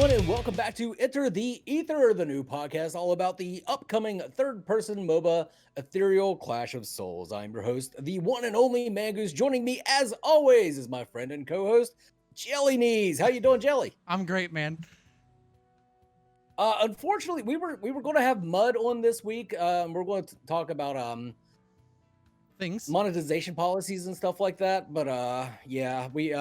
everyone, and welcome back to Enter the Ether, the new podcast all about the upcoming third-person MOBA Ethereal Clash of Souls. I'm your host, the one and only Mangoose. Joining me, as always, is my friend and co-host, Jelly Knees. How you doing, Jelly? I'm great, man. Unfortunately, we were going to have Mud on this week. We're going to talk about Things. monetization policies and stuff like that. But yeah, we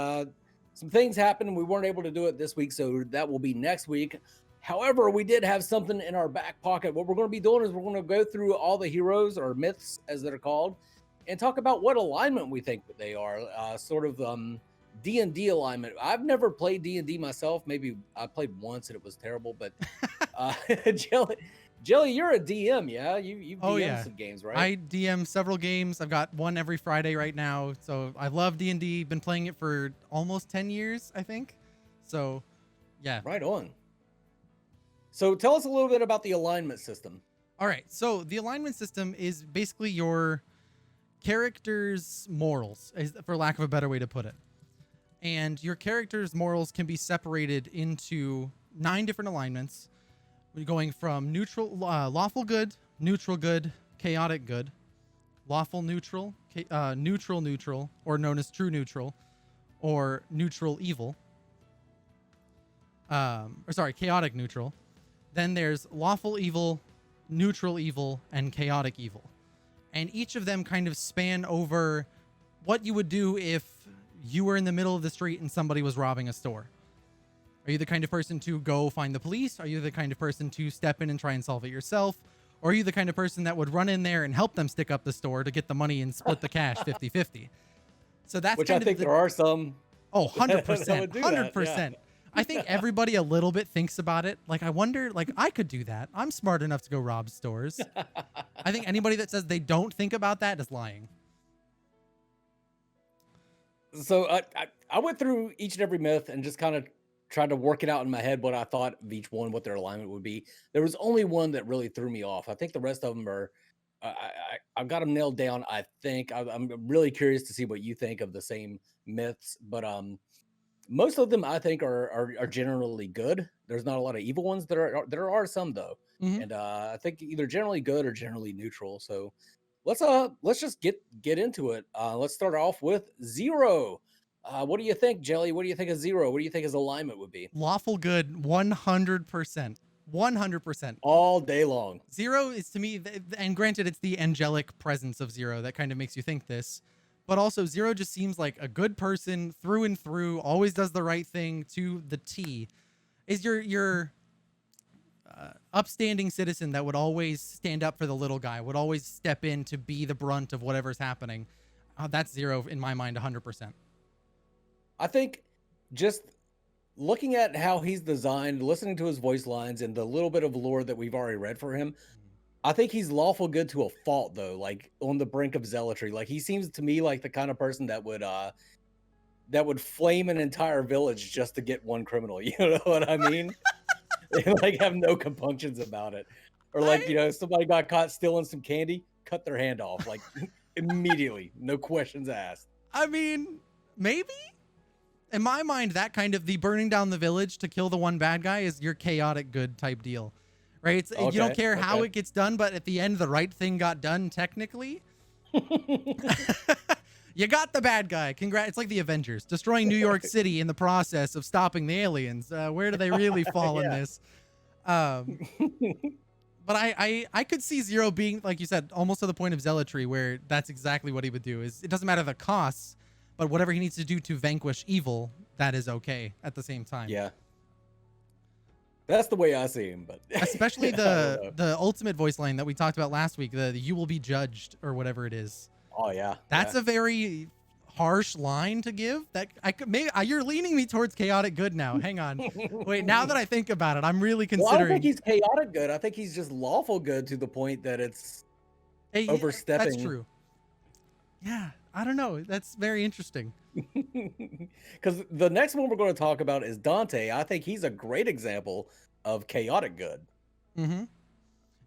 some things happened and we weren't able to do it this week, so that will be next week. However, we did have something in our back pocket. What we're going to be doing is we're going to go through all the heroes or myths, as they're called, and talk about what alignment we think that they are. Sort of D&D alignment. I've never played D&D myself. Maybe I played once and it was terrible. But Jelly, you're a DM, yeah? You've DM'd some games, right? I DM several games. I've got one every Friday right now. So I love D&D. Been playing it for almost 10 years, I think. So, yeah. Right on. So tell us a little bit about the alignment system. All right. So the alignment system is basically your character's morals, for lack of a better way to put it. And your character's morals can be separated into 9 different alignments, going from neutral, lawful good, neutral good, chaotic good, lawful neutral, neutral, or known as true neutral, or neutral evil. Chaotic neutral. Then there's lawful evil, neutral evil, and chaotic evil. And each of them kind of span over what you would do if you were in the middle of the street and somebody was robbing a store. Are you the kind of person to go find the police? Are you the kind of person to step in and try and solve it yourself? Or are you the kind of person that would run in there and help them stick up the store to get the money and split the cash 50-50? So that's which I think there are some. Oh, 100%. 100%. Yeah. I think everybody a little bit thinks about it. Like, I wonder, like, I could do that. I'm smart enough to go rob stores. I think anybody that says they don't think about that is lying. So I went through each and every myth and just kind of tried to work it out in my head what I thought of each one, what their alignment would be. There was only one that really threw me off. I think the rest of them are, I've got them nailed down. I think I'm really curious to see what you think of the same myths, but most of them I think are generally good. There's not a lot of evil ones. There are some though, and I think either generally good or generally neutral. So let's just get into it. Let's start off with Zero. What do you think, Jelly? What do you think of Zero? What do you think his alignment would be? Lawful good, 100%. 100%. All day long. Zero is, to me, and granted, it's the angelic presence of Zero that kind of makes you think this, but also Zero just seems like a good person through and through, always does the right thing to the T. Is your upstanding citizen that would always stand up for the little guy, would always step in to be the brunt of whatever's happening. That's Zero in my mind, 100%. I think just looking at how he's designed, listening to his voice lines and the little bit of lore that we've already read for him, I think he's lawful good to a fault though, like on the brink of zealotry. Like he seems to me like the kind of person that would flame an entire village just to get one criminal. You know what I mean? They like have no compunctions about it. Or like, somebody got caught stealing some candy, cut their hand off like immediately, no questions asked. I mean, maybe? In my mind, that kind of the burning down the village to kill the one bad guy is your chaotic good type deal, right? It's, you don't care how it gets done, but at the end, the right thing got done technically. You got the bad guy. Congrats. It's like the Avengers destroying New York City in the process of stopping the aliens. Where do they really fall in this? But I could see Zero being, like you said, almost to the point of zealotry, where that's exactly what he would do. Is it doesn't matter the costs, but whatever he needs to do to vanquish evil, that is okay at the same time. Yeah. That's the way I see him, but especially the ultimate voice line that we talked about last week, the "you will be judged" or whatever it is. Oh yeah. That's a very harsh line to give. That I could maybe you're leaning me towards chaotic good now. Hang on. Wait, now that I think about it, I'm really considering. Well, I don't think he's chaotic good. I think he's just lawful good to the point that it's overstepping. That's true. Yeah, I don't know. That's very interesting. Because the next one we're going to talk about is Dante. I think he's a great example of chaotic good. Mm-hmm.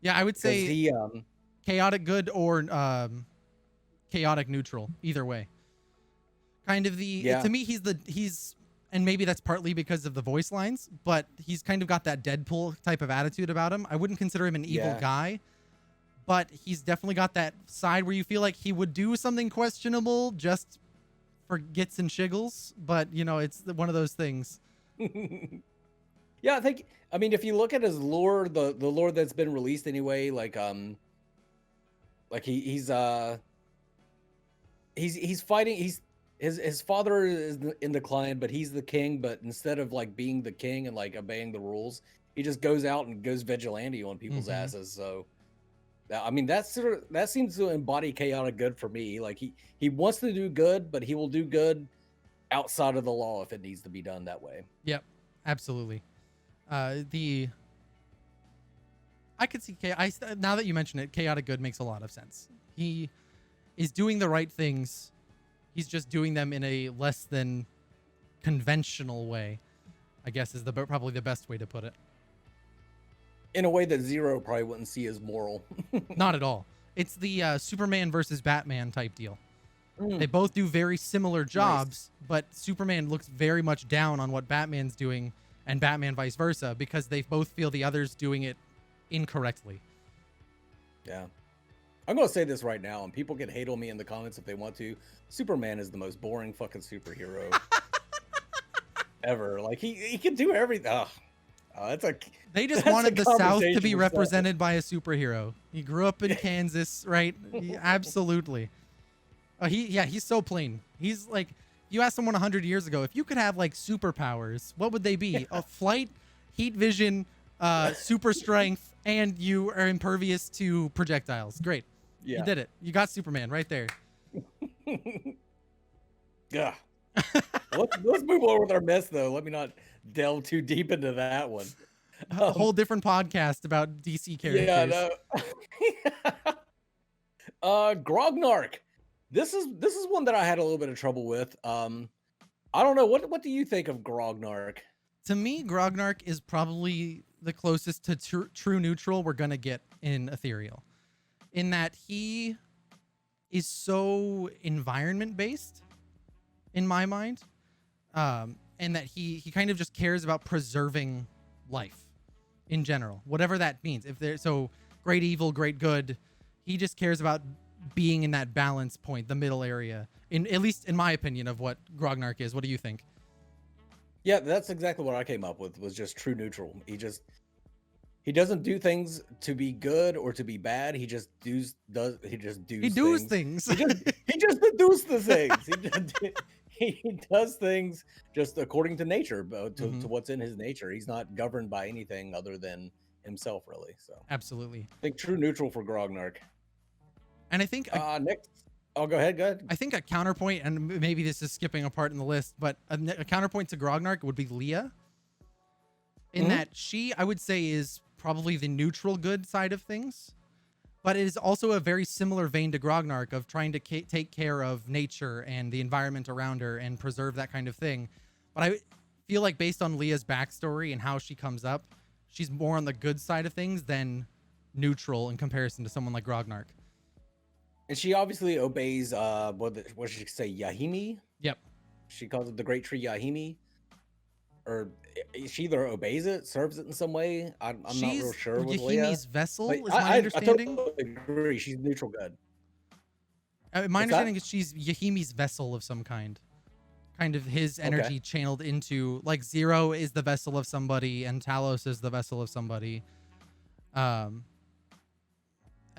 Yeah, I would say he, chaotic good or chaotic neutral. Either way. Kind of to me, he's and maybe that's partly because of the voice lines, but he's kind of got that Deadpool type of attitude about him. I wouldn't consider him an evil Yeah. guy, but he's definitely got that side where you feel like he would do something questionable just for gits and shiggles. But you know, it's one of those things. Yeah, I mean, if you look at his lore, the lore that's been released anyway, like he's fighting. His father is in the clan, but he's the king. But instead of like being the king and like obeying the rules, he just goes out and goes vigilante on people's asses. So, I mean, that seems to embody chaotic good for me. Like he wants to do good, but he will do good outside of the law if it needs to be done that way. Yep, absolutely. I could see now that you mention it, chaotic good makes a lot of sense. He is doing the right things. He's just doing them in a less than conventional way, I guess is probably the best way to put it. In a way that Zero probably wouldn't see as moral. Not at all. It's the Superman versus Batman type deal. They both do very similar jobs, but Superman looks very much down on what Batman's doing, and Batman vice versa, because they both feel the other's doing it incorrectly. Yeah. I'm going to say this right now, and people can hate on me in the comments if they want to. Superman is the most boring fucking superhero ever. Like, he can do everything. They just wanted the South to be represented by a superhero. He grew up in Kansas, right? Absolutely. He's so plain. He's like, you asked someone 100 years ago, if you could have like superpowers, what would they be? A flight, heat vision, super strength, and you are impervious to projectiles. Great. Yeah. You did it. You got Superman right there. Yeah. Let's move on with our mess, though. Let me not delve too deep into that one. A whole different podcast about DC characters. Yeah, no. Grognark. This is one that I had a little bit of trouble with. I don't know. What do you think of Grognark? To me, Grognark is probably the closest to true neutral we're gonna get in Ethereal, in that he is so environment based, in my mind, and that he kind of just cares about preserving life in general, whatever that means. If there's so great evil, great good, he just cares about being in that balance point, the middle area. At least in my opinion of what Grognark is. What do you think? Yeah, that's exactly what I came up with. Was just true neutral. He doesn't do things to be good or to be bad. He just does things. He just deduce the things. He does things just according to nature, to what's in his nature. He's not governed by anything other than himself, really. So absolutely, I think true neutral for Grognark. And I think next. Oh, go ahead. I think a counterpoint, and maybe this is skipping a part in the list, but a counterpoint to Grognark would be Leah. In that she, I would say, is probably the neutral good side of things, but it is also a very similar vein to Grognark of trying to take care of nature and the environment around her and preserve that kind of thing. But I feel like based on Leah's backstory and how she comes up, she's more on the good side of things than neutral in comparison to someone like Grognark. And she obviously obeys, what did she say, Yahimi? Yep. She calls it the Great Tree Yahimi. Or she either obeys it, serves it in some way. I'm not real sure with Leah. Yahimi's vessel, is my understanding. I totally agree. She's neutral good. My understanding is she's Yahimi's vessel of some kind. Kind of his energy channeled into, like, Zero is the vessel of somebody and Telos is the vessel of somebody. I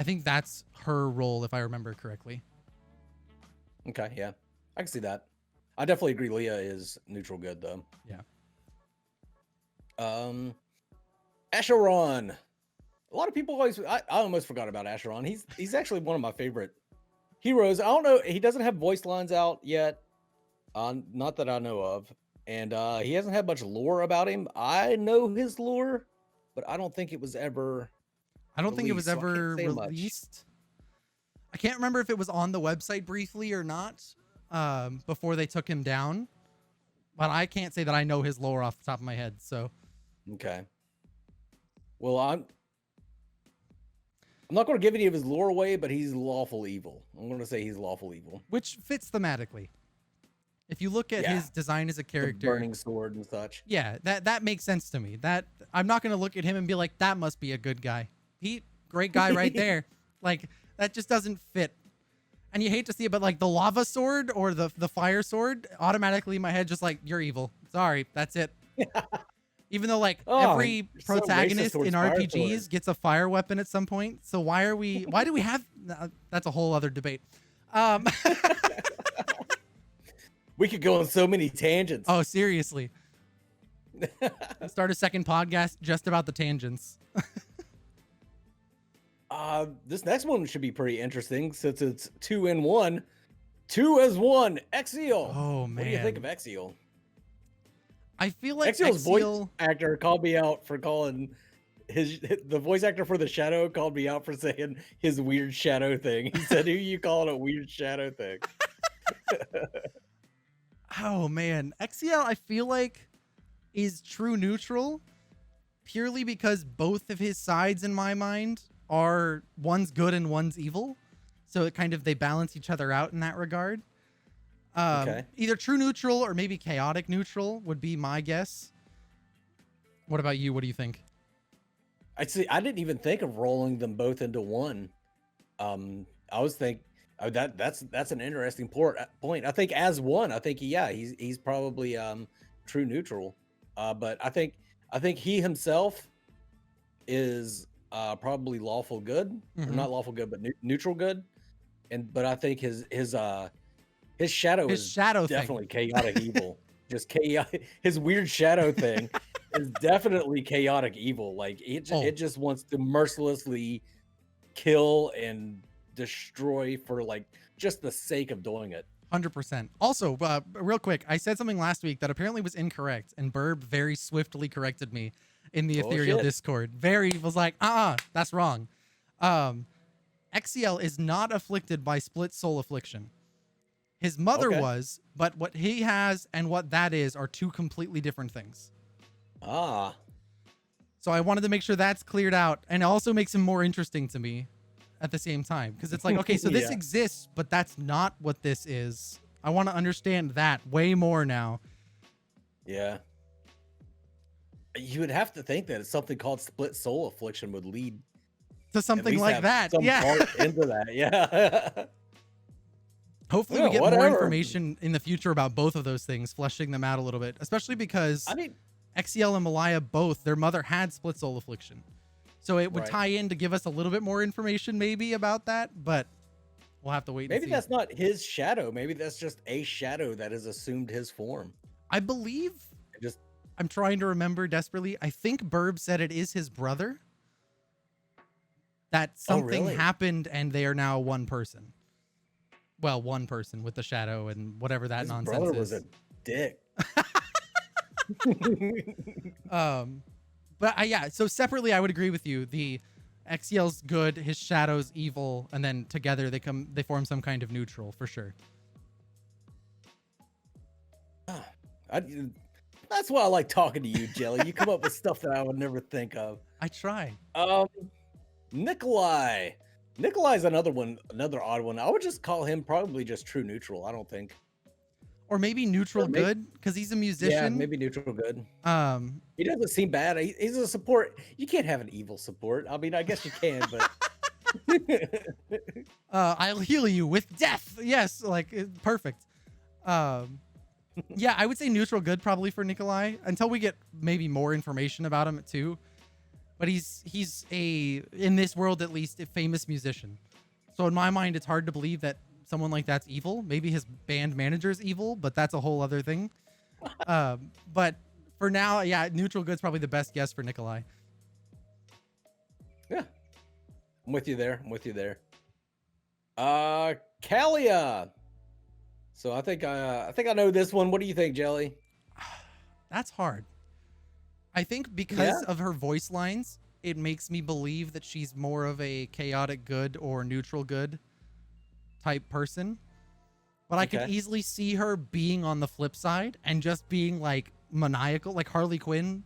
think that's her role, if I remember correctly. Okay, yeah. I can see that. I definitely agree Leah is neutral good, though. Yeah. Asheron. A lot of people I almost forgot about Asheron. He's actually one of my favorite heroes. I don't know. He doesn't have voice lines out yet. Not that I know of. And he hasn't had much lore about him. I know his lore, but I don't think it was ever... I don't think it was ever released. I can't remember if it was on the website briefly or not, before they took him down. But I can't say that I know his lore off the top of my head. So, okay. Well, I'm not going to give any of his lore away, but he's lawful evil. I'm going to say he's lawful evil, which fits thematically. If you look at Yeah. his design as a The character, burning sword and such. yeah, that makes sense to me. That I'm not gonna look at him and be like, that must be a good guy. He great guy right there. Like that just doesn't fit. And you hate to see it, but like the lava sword or the fire sword, automatically in my head just like, you're evil. Sorry, that's it. Even though like Oh, every you're so racist protagonist towards in fire RPGs swords. gets a fire weapon at some point. So why do we have that's a whole other debate. Um We could go on so many tangents. Oh, seriously. Start a second podcast just about the tangents. This next one should be pretty interesting since it's 2 in 1. 2 as 1. Exiel. Oh, What do you think of man. Exiel? I feel like Exiel's voice Exiel. actor called me out for calling the voice actor for the shadow called me out for saying his weird shadow thing. He said, "Who you calling a weird shadow thing?" Oh man, Exiel I feel like is true neutral purely because both of his sides in my mind are one's good and one's evil. So it kind of they balance each other out in that regard. Okay. Either true neutral or maybe chaotic neutral would be my guess. What about you? What do you think? I see. I didn't even think of rolling them both into one. I was think that's an interesting point. I think as one, I think yeah, he's probably true neutral. But I think he himself is probably lawful good, or Mhm. not lawful good, but neutral good. But I think his shadow His is shadow thing. definitely chaotic evil. Just chaotic. His weird shadow thing is definitely chaotic evil. Like Oh, it just wants to mercilessly kill and destroy for like just the sake of doing it. 100%. Also, real quick, I said something last week that apparently was incorrect, and Burb very swiftly corrected me in the Oh Ethereal shit. Discord. Very was like, that's wrong. Exiel is not afflicted by split soul affliction. His mother Okay. was, but what he has and what that is are two completely different things. Ah. So I wanted to make sure that's cleared out, and it also makes him more interesting to me at the same time, because it's like, okay, so this Yeah. exists, but that's not what this is. I want to understand that way more now. Yeah. You would have to think that it's something called split soul affliction would lead To at something least like have that. some Yeah. part into that. Yeah. Hopefully Yeah, we get more whatever. information in the future about both of those things, fleshing them out a little bit, especially because I mean, Exiel and Malaya both, their mother had split soul affliction. So it would Right. tie in to give us a little bit more information maybe about that, but we'll have to wait and maybe see. that's not his shadow. Maybe that's just a shadow that has assumed his form. I believe, It just I'm trying to remember desperately, I think Burb said it is his brother. That something really? happened and they are now one person. Well, one person with the shadow and whatever that his nonsense brother is. was a dick. But yeah, so separately I would agree with you. The Exiel's good, his shadow's evil, and then together they form some kind of neutral for sure. I, that's why I like talking to you, Jelly. You come up with stuff that I would never think of. I try. Nikolai. Nikolai's another odd one. I would just call him probably just true neutral. I don't think. Or maybe neutral Or maybe- good because he's a Yeah, musician. maybe neutral good. Um, He doesn't seem bad. He's a support. You can't have an evil support. I mean, I guess you can, but I'll heal you with death. Yes, like perfect. Yeah, I would say neutral good probably for Nikolai until we get maybe more information about him too. But he's a, in this world at least, a famous musician. So in my mind, it's hard to believe that someone like that's evil. Maybe his band manager's evil, but that's a whole other thing. But for now, yeah, neutral good's probably the best guess for Nikolai. yeah, I'm with you there. Kalia. So I think I know this one. What do you think, Jelly? That's hard. I think because Yeah? of her voice lines, it makes me believe that she's more of a chaotic good or neutral good type person. But I could Okay. easily see her being on the flip side and just being like maniacal, like Harley Quinn,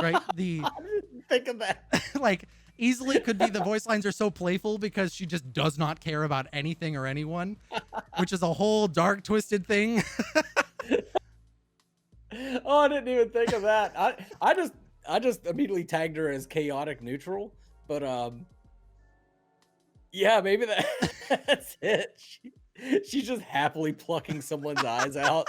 right? I didn't think of that. Like easily could be the voice lines are so playful because she just does not care about anything or anyone, which is a whole dark, twisted thing. Oh, I didn't even think of that. I just immediately tagged her as chaotic neutral, but yeah, maybe that's it. She's just happily plucking someone's eyes out.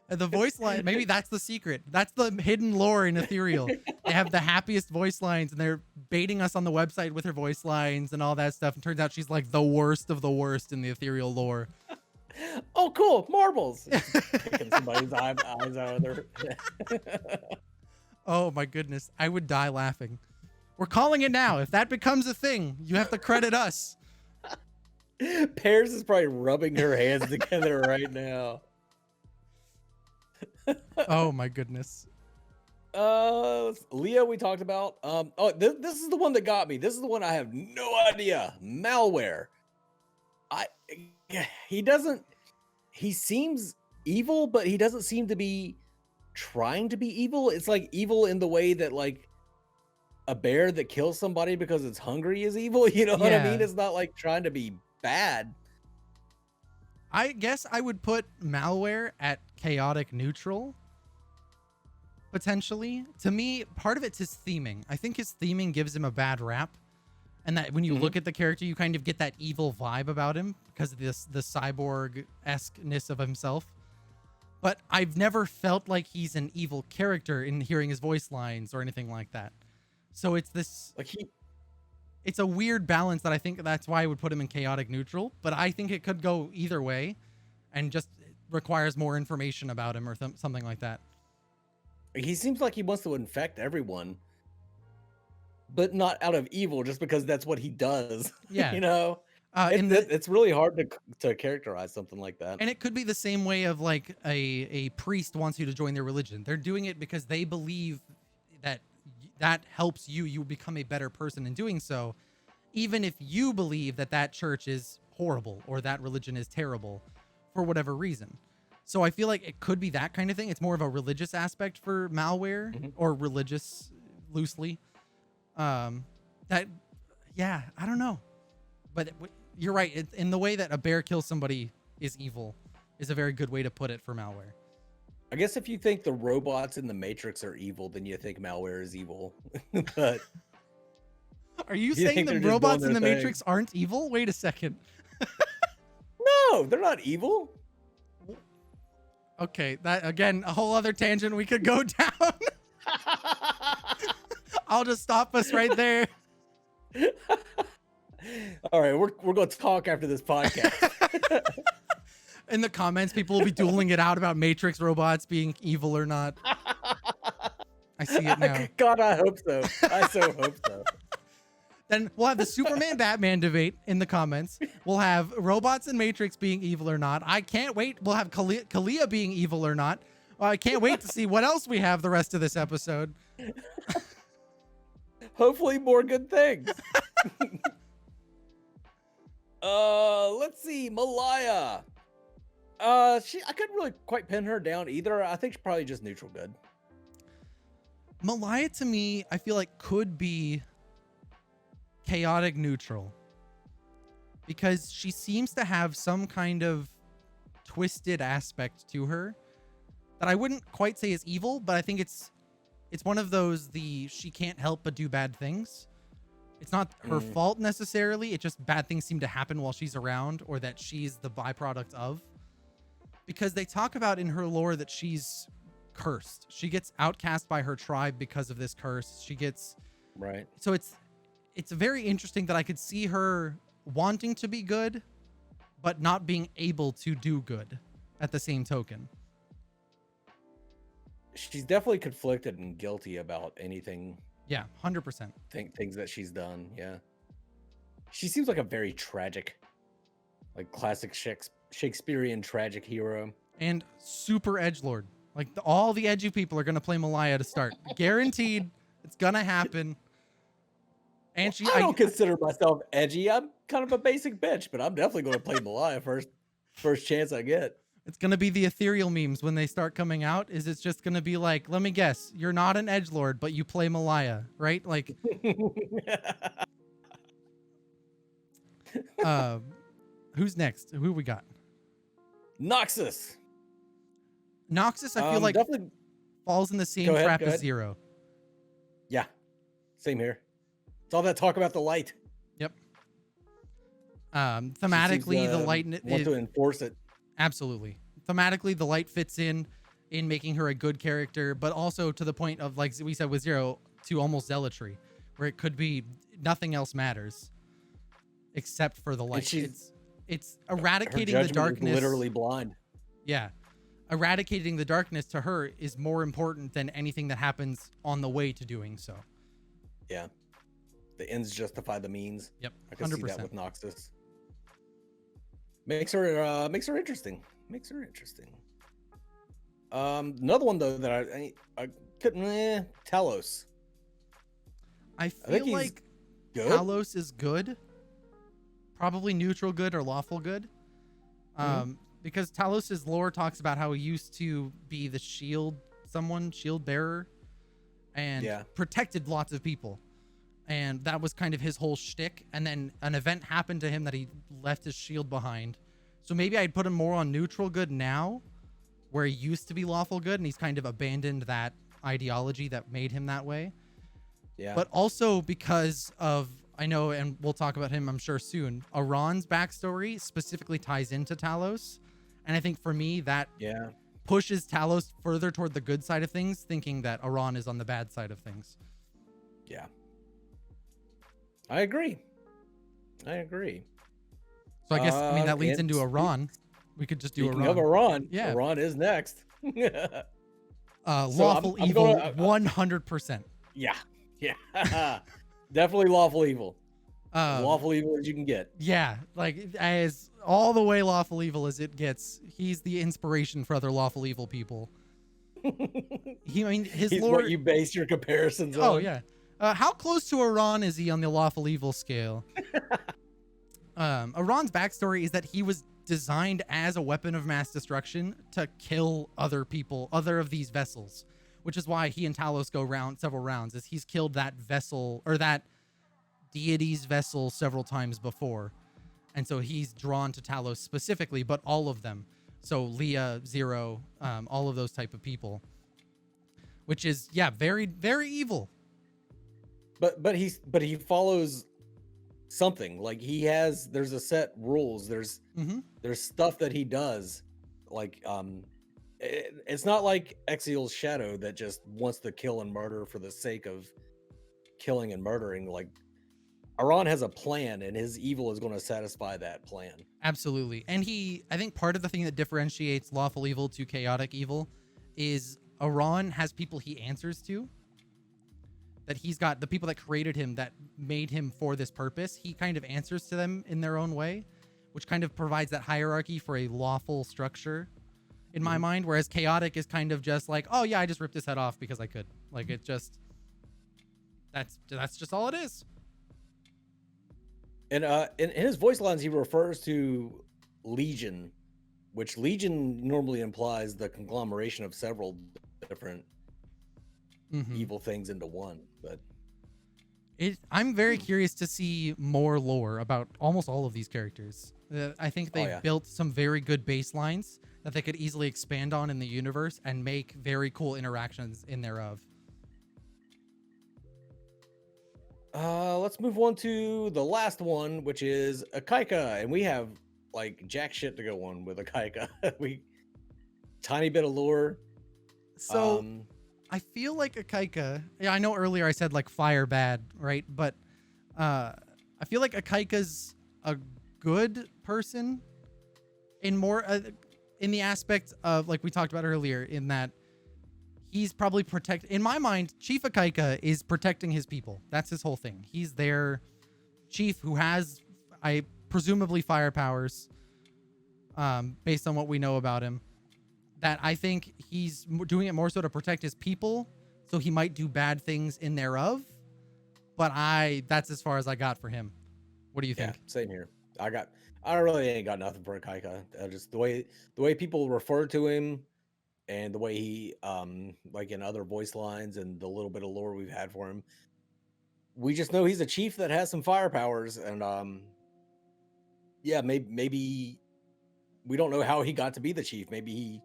The voice line, maybe that's the secret. That's the hidden lore in Ethereal. They have the happiest voice lines, and they're baiting us on the website with her voice lines and all that stuff. And turns out she's like the worst of the worst in the Ethereal lore. Oh, cool, marbles! Picking somebody's eyes out of their. Oh my goodness, I would die laughing. We're calling it now. If that becomes a thing, you have to credit us. Pears is probably rubbing her hands together right now. Oh my goodness. Leah, we talked about. Oh, this is the one that got me. This is the one I have no idea. Malware. He doesn't. He seems evil, but he doesn't seem to be trying to be evil. It's like evil in the way that like a bear that kills somebody because it's hungry is evil. You know what I mean? It's not like trying to be bad. I guess I would put Malware at chaotic neutral. Potentially. To me, part of it's his theming. I think his theming gives him a bad rap. And that when you look at the character, you kind of get that evil vibe about him because of the cyborg-esque-ness of himself. But I've never felt like he's an evil character in hearing his voice lines or anything like that. So it's this... It's a weird balance that I think that's why I would put him in chaotic neutral. But I think it could go either way and just requires more information about him or something like that. He seems like he wants to infect everyone, but not out of evil, just because that's what he does. Yeah. You know? It's really hard to characterize something like that. And it could be the same way of like a priest wants you to join their religion. They're doing it because they believe that helps you become a better person in doing so, even if you believe that church is horrible or that religion is terrible for whatever reason. So I feel like it could be that kind of thing. It's more of a religious aspect for Malware, or religious loosely. I don't know. But you're right. In the way that a bear kills somebody is evil is a very good way to put it for Malware. I guess if you think the robots in the Matrix are evil, then you think Malware is evil. But are you saying the robots in the Matrix aren't evil? Wait a second. No, they're not evil. Okay, that again, a whole other tangent we could go down. I'll just stop us right there. All right, we're going to talk after this podcast. In the comments, people will be dueling it out about Matrix robots being evil or not. I see it now. God, I hope so. I so hope so. Then we'll have the Superman Batman debate in the comments. We'll have robots in Matrix being evil or not. I can't wait. We'll have Kalia being evil or not. I can't wait to see what else we have the rest of this episode. Hopefully more good things. Let's see, Malaya. I couldn't really quite pin her down either. I think she's probably just neutral good. Malaya to me, I feel like could be chaotic neutral because she seems to have some kind of twisted aspect to her that I wouldn't quite say is evil, but I think it's one of those she can't help but do bad things. It's not her fault necessarily. It just bad things seem to happen while she's around, or that she's the byproduct of. Because they talk about in her lore that she's cursed. She gets outcast by her tribe because of this curse. She gets... Right. So it's very interesting that I could see her wanting to be good, but not being able to do good at the same token. She's definitely conflicted and guilty about anything. Yeah, 100%. Things that she's done. Yeah. She seems like a very tragic, like classic Shakespearean tragic hero. And super edgelord. Like all the edgy people are going to play Malaya to start. Guaranteed. It's going to happen. And I don't consider myself edgy. I'm kind of a basic bitch, but I'm definitely going to play Malaya first chance I get. It's gonna be the Ethereal memes when they start coming out. Is it's just gonna be like, let me guess, you're not an edgelord, but you play Malaya, right? Like, uh, who's next? Who we got? Noxus. Noxus, I feel like Definitely. falls in the same Go ahead. trap Go as ahead. Zero. Yeah. Same here. It's all that talk about the light. Yep. She seems Thematically, the to light want to enforce it. absolutely. Thematically, the light fits in making her a good character, but also to the point of, like we said with Zero, to almost zealotry, where it could be nothing else matters except for the And light. she's It's her eradicating the judgment is darkness. literally blind. Yeah. Eradicating the darkness to her is more important than anything that happens on the way to doing so. Yeah. The ends justify the means. Yep. I can 100%. see that with Noxus. Makes her interesting. Makes her interesting. Another one though that I couldn't Telos. I think feel he's like good. Telos is good. Probably neutral good or lawful good. Because Talos' lore talks about how he used to be the shield bearer, and protected lots of people. And that was kind of his whole shtick. And then an event happened to him that he left his shield behind. So maybe I'd put him more on neutral good now, where he used to be lawful good, and he's kind of abandoned that ideology that made him that way. Yeah. But also because of, I know, and we'll talk about him, I'm sure, soon, Aran's backstory specifically ties into Talos. And I think for me, that pushes Talos further toward the good side of things, thinking that Aran is on the bad side of things. Yeah. I agree. So I guess, I mean, that leads into Aran. We could just do Speaking Aran. of Aran, Yeah. Aran is next. Lawful evil, 100%. Yeah. Definitely lawful evil. As lawful evil as you can get. Yeah, like as all the way lawful evil as it gets. He's the inspiration for other lawful evil people. His He's lore. what you base your comparisons on. Oh yeah. How close to Aran is he on the lawful evil scale? Aran's backstory is that he was designed as a weapon of mass destruction to kill other people, other of these vessels, which is why he and Talos go several rounds, as he's killed that vessel or that deity's vessel several times before. And so he's drawn to Talos specifically, but all of them. So Leah, Zero, all of those type of people, which is, very, very evil. But he follows something. Like there's a set rules. There's stuff that he does. Like it's not like Exile's shadow that just wants to kill and murder for the sake of killing and murdering. Like Aran has a plan, and his evil is going to satisfy that plan. Absolutely. And I think part of the thing that differentiates lawful evil to chaotic evil is Aran has people he answers to. That he's got the people that created him, that made him for this purpose. He kind of answers to them in their own way, which kind of provides that hierarchy for a lawful structure in my mind. Whereas chaotic is kind of just like, oh yeah, I just ripped his head off because I could. Like it just, that's just all it is. And in his voice lines, he refers to Legion, which Legion normally implies the conglomeration of several different evil things into one. But I'm very curious to see more lore about almost all of these characters. I think they've built some very good baselines that they could easily expand on in the universe and make very cool interactions in thereof. Let's move on to the last one, which is Ikaika, and we have like jack shit to go on with Ikaika. Tiny bit of lore. So I feel like Ikaika. Yeah, I know earlier I said like fire bad, right? But I feel like Ikaika's a good person in more in the aspect of, like we talked about earlier, in that he's probably in my mind, Chief Ikaika is protecting his people. That's his whole thing. He's their chief who has, presumably fire powers, based on what we know about him. That I think he's doing it more so to protect his people, so he might do bad things in thereof. But that's as far as I got for him. What do you think? Yeah, same here. I really ain't got nothing for Ikaika. Just the way people refer to him and the way he like in other voice lines and the little bit of lore we've had for him, we just know he's a chief that has some fire powers, and yeah, maybe we don't know how he got to be the chief. Maybe he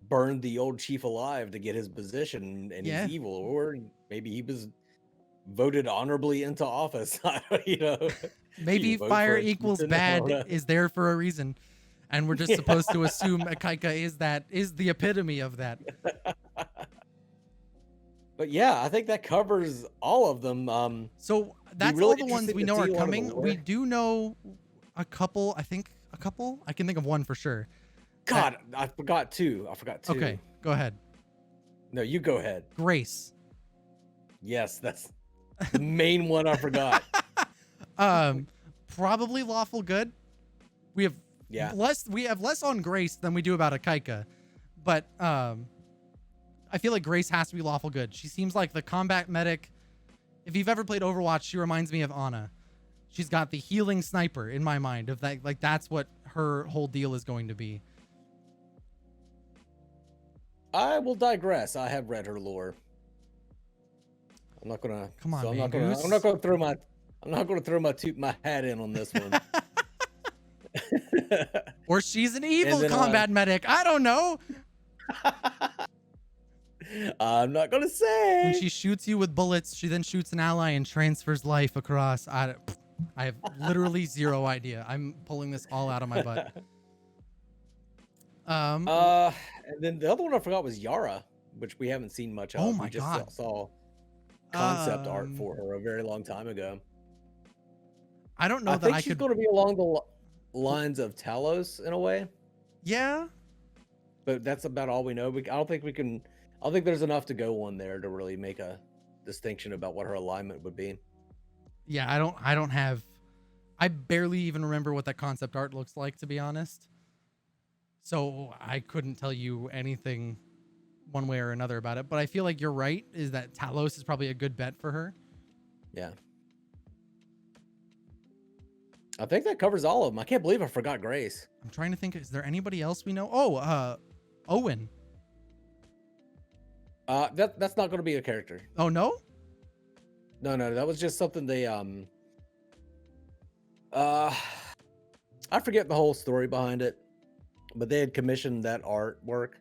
burned the old chief alive to get his position and he's Yeah. evil, or maybe he was voted honorably into office. you know, you Maybe vote for fire a equals chieftain. I don't bad know. is there for a reason. And we're just supposed to assume Ikaika is the epitome of that. But yeah, I think that covers all of them. So Be that's really all the ones interesting we to know see are a lot of the coming. We lore. do know a couple, I think a couple. I can think of one for sure. God, I forgot two. Okay, go ahead. No, you go ahead. Grace. Yes, that's the main one I forgot. Probably lawful good. We have Yeah. less on Grace than we do about Ikaika. But I feel like Grace has to be lawful good. She seems like the combat medic. If you've ever played Overwatch, she reminds me of Ana. She's got the healing sniper in my mind of that, like that's what her whole deal is going to be. I will digress. I have read her lore. I'm not gonna. Come on, so I'm Mangoose. not gonna throw my. I'm not gonna throw my hat in on this one. Or she's an evil then, combat medic. I don't know. I'm not gonna say. When she shoots you with bullets, she then shoots an ally and transfers life across. I have literally zero idea. I'm pulling this all out of my butt. And then the other one I forgot was Yara, which we haven't seen much of. Oh my we just God. saw concept art for her a very long time ago. I don't know I that think I she's could. going to be along the lines of Telos in a way, Yeah. but that's about all we know. I don't think we can. I don't think there's enough to go on there to really make a distinction about what her alignment would be. Yeah, I don't have. I barely even remember what that concept art looks like, to be honest. So I couldn't tell you anything one way or another about it. But I feel like you're right, is that Talos is probably a good bet for her. Yeah. I think that covers all of them. I can't believe I forgot Grace. I'm trying to think, is there anybody else we know? Oh, Owen. That's not going to be a character. Oh, no? No, that was just something they I forget the whole story behind it, but they had commissioned that artwork,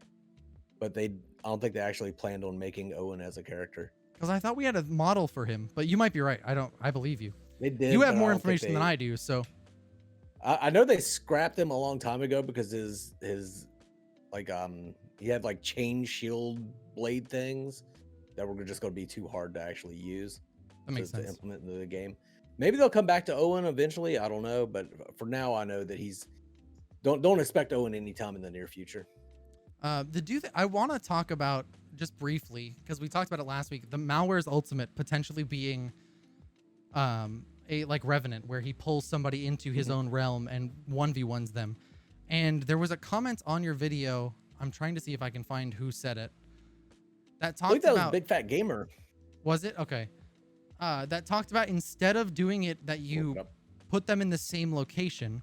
but I don't think they actually planned on making Owen as a character. Because I thought we had a model for him, but you might be right. I believe you. They did. You have but more I don't think information than I do, so. I know they scrapped him a long time ago because his like he had like chain shield blade things that were just going to be too hard to actually use. That makes to sense. implement into the game. Maybe they'll come back to Owen eventually. I don't know, but for now, I know that don't expect Owen anytime in the near future. I want to talk about just briefly, because we talked about it last week, the Malware's ultimate potentially being a like Revenant, where he pulls somebody into his own realm and 1v1s them. And there was a comment on your video. I'm trying to see if I can find who said it. That talked I think that about was Big Fat Gamer. Was it? Okay. That talked about, instead of doing it that you put them in the same location,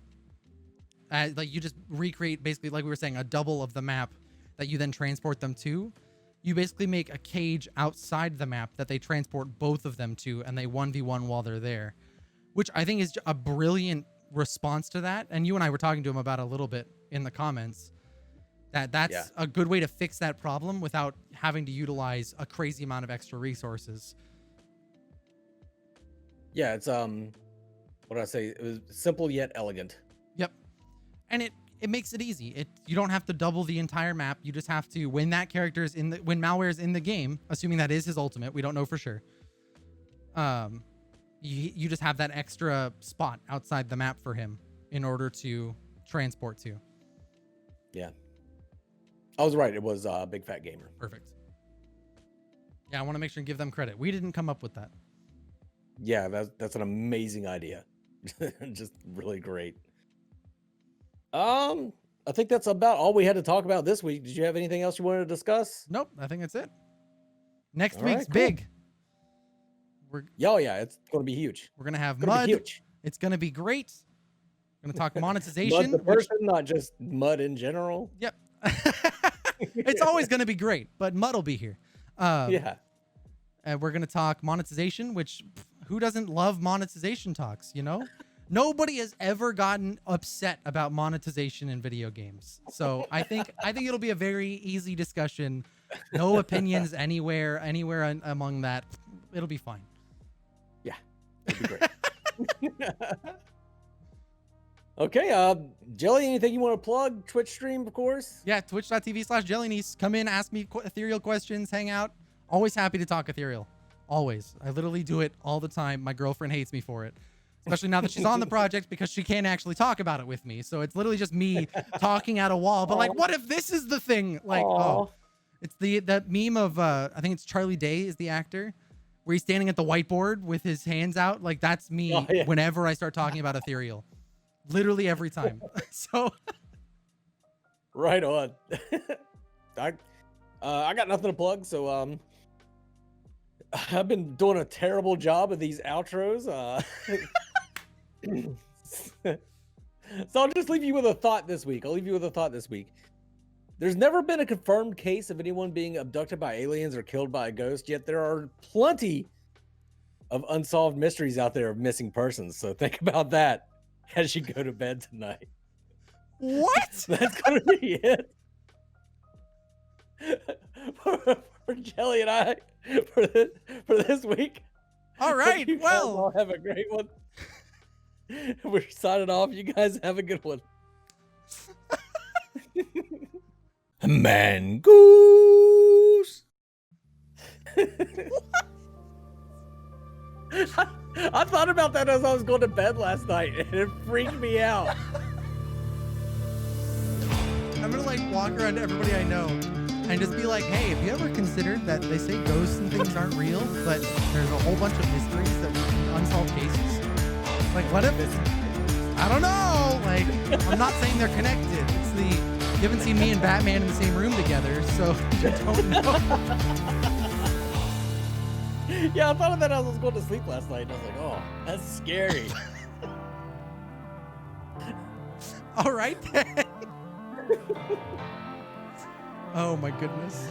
like you just recreate, basically like we were saying, a double of the map that you then transport them to. You basically make a cage outside the map that they transport both of them to, and they 1v1 while they're there, which I think is a brilliant response to that. And you and I were talking to him about a little bit in the comments. That's a good way to fix that problem without having to utilize a crazy amount of extra resources. Yeah, it's what did I say? It was simple yet elegant. Yep. And it makes it easy. You don't have to double the entire map. You just have to, when that character is when Malware is in the game, assuming that is his ultimate, we don't know for sure. You just have that extra spot outside the map for him in order to transport to. Yeah. I was right. It was Big Fat Gamer. Perfect. Yeah, I want to make sure and give them credit. We didn't come up with that. Yeah, that's an amazing idea. Just really great. I think that's about all we had to talk about this week. Did you have anything else you wanted to discuss? Nope, I think that's it. Next All week's right, cool. big. Yeah, it's going to be huge. We're going to have It's gonna mud. be huge. It's going to be great. We're gonna talk Mud monetization, the which person, not just mud in general. yep, it's always gonna be great, but Mud will be here. Yeah. And we're gonna talk monetization, which who doesn't love monetization talks? You know, nobody has ever gotten upset about monetization in video games. So I think it'll be a very easy discussion. No opinions anywhere among that. It'll be fine. Yeah. That'd be great. Okay, Jelly, anything you want to plug? Twitch stream, of course. Yeah, twitch.tv/jellyniece. Come in, ask me ethereal questions, hang out. Always happy to talk ethereal. Always. I literally do it all the time. My girlfriend hates me for it, especially now that she's on the project, because she can't actually talk about it with me. So it's literally just me talking at a wall. But like, what if this is the thing? Like, oh, it's that meme of I think it's Charlie Day is the actor, where he's standing at the whiteboard with his hands out. Like, that's me whenever I start talking about ethereal. Literally every time. So right on. I got nothing to plug, so I've been doing a terrible job of these outros. So I'll just leave you with a thought this week. There's never been a confirmed case of anyone being abducted by aliens or killed by a ghost, yet there are plenty of unsolved mysteries out there of missing persons. So think about that as you go to bed tonight. What? That's gonna be it for Jelly and I for this week. All right. You guys all have a great one. We're signing off. You guys have a good one. Mangoose. I thought about that as I was going to bed last night, and it freaked me out. I'm gonna like walk around to everybody I know and just be like, hey, have you ever considered that they say ghosts and things aren't real, but there's a whole bunch of mysteries that unsolved cases? Like, what if it's, I don't know. Like, I'm not saying they're connected. It's the, you haven't seen me and Batman in the same room together, so you don't know. Yeah, I thought of that as I was going to sleep last night, and I was like, oh, that's scary. All right then. Oh my goodness.